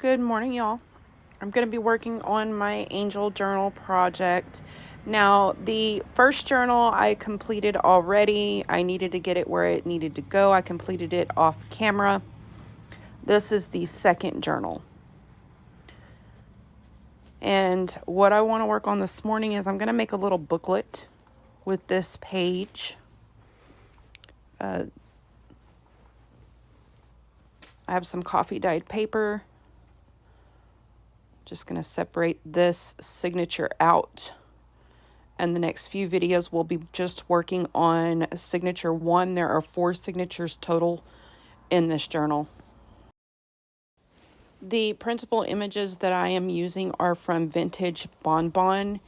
Good morning, y'all. I'm going to be working on my angel journal project. Now, the first journal I completed already. I needed to get it where it needed to go. I completed it off camera. This is the second journal. And what I want to work on this morning is I'm going to make a little booklet with this page. I have some coffee dyed paper. Just going to separate this signature out. And the next few videos will be just working on signature 1. There are 4 signatures total in this journal. The principal images that I am using are from Vintage Bonbon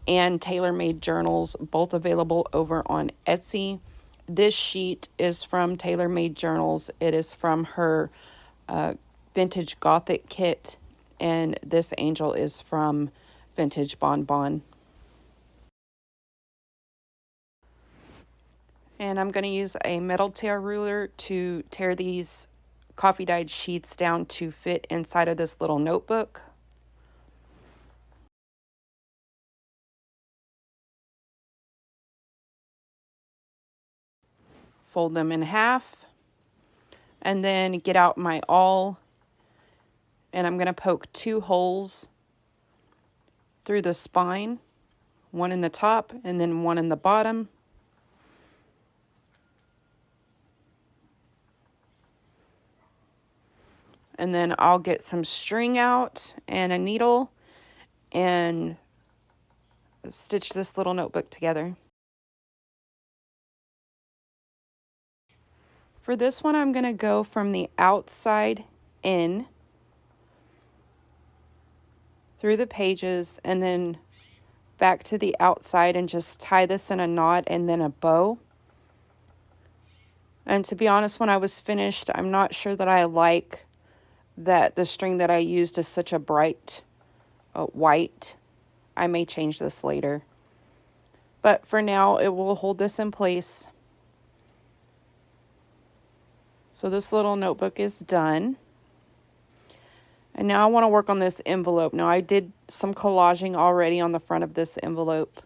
and Tailor Made Journals, both available over on Etsy. This sheet is from Tailor Made Journals. It is from her Vintage Gothic kit. And this angel is from Vintage Bonbon. And I'm going to use a metal tear ruler to tear these coffee dyed sheets down to fit inside of this little notebook. Fold them in half. And then get out my awl. And I'm going to poke 2 holes through the spine. One in the top and then one in the bottom. And then I'll get some string out and a needle and stitch this little notebook together. For this one, I'm going to go from the outside in through the pages and then back to the outside and just tie this in a knot and then a bow. And to be honest, when I was finished, I'm not sure that I like that the string that I used is such a bright white. I may change this later. But for now, it will hold this in place. So this little notebook is done. And now I want to work on this envelope. Now I did some collaging already on the front of this envelope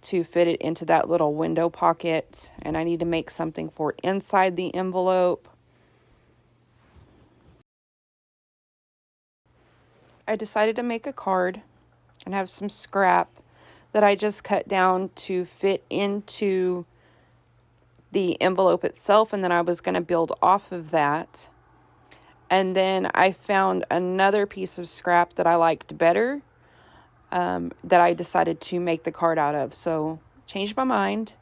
to fit it into that little window pocket. And I need to make something for inside the envelope. I decided to make a card and have some scrap that I just cut down to fit into the envelope itself. And then I was going to build off of that. And then I found another piece of scrap that I liked better that I decided to make the card out of. So changed my mind,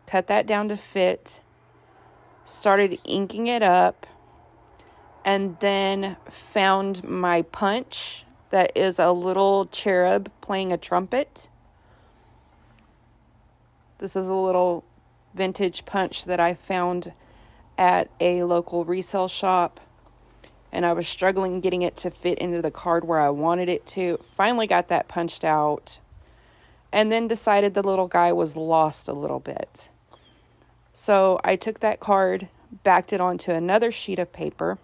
cut that down to fit, started inking it up, and then found my punch that is a little cherub playing a trumpet. This is a little vintage punch that I found at a local resale shop. And I was struggling getting it to fit into the card where I wanted it to. Finally got that punched out. And then decided the little guy was lost a little bit. So I took that card, backed it onto another sheet of paper.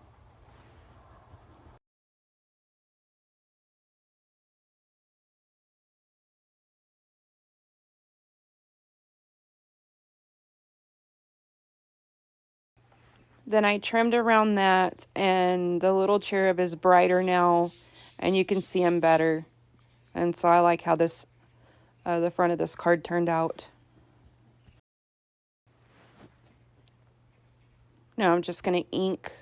Then I trimmed around that, and the little cherub is brighter now, and you can see him better. And so I like how this, the front of this card turned out. Now I'm just going to ink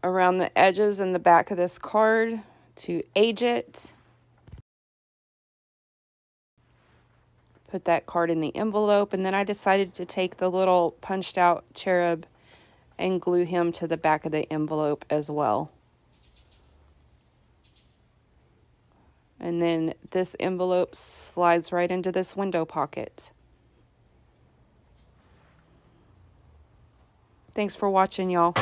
around the edges and the back of this card to age it. Put that card in the envelope, and then I decided to take the little punched out cherub and glue him to the back of the envelope as well. And then this envelope slides right into this window pocket. Thanks for watching, y'all.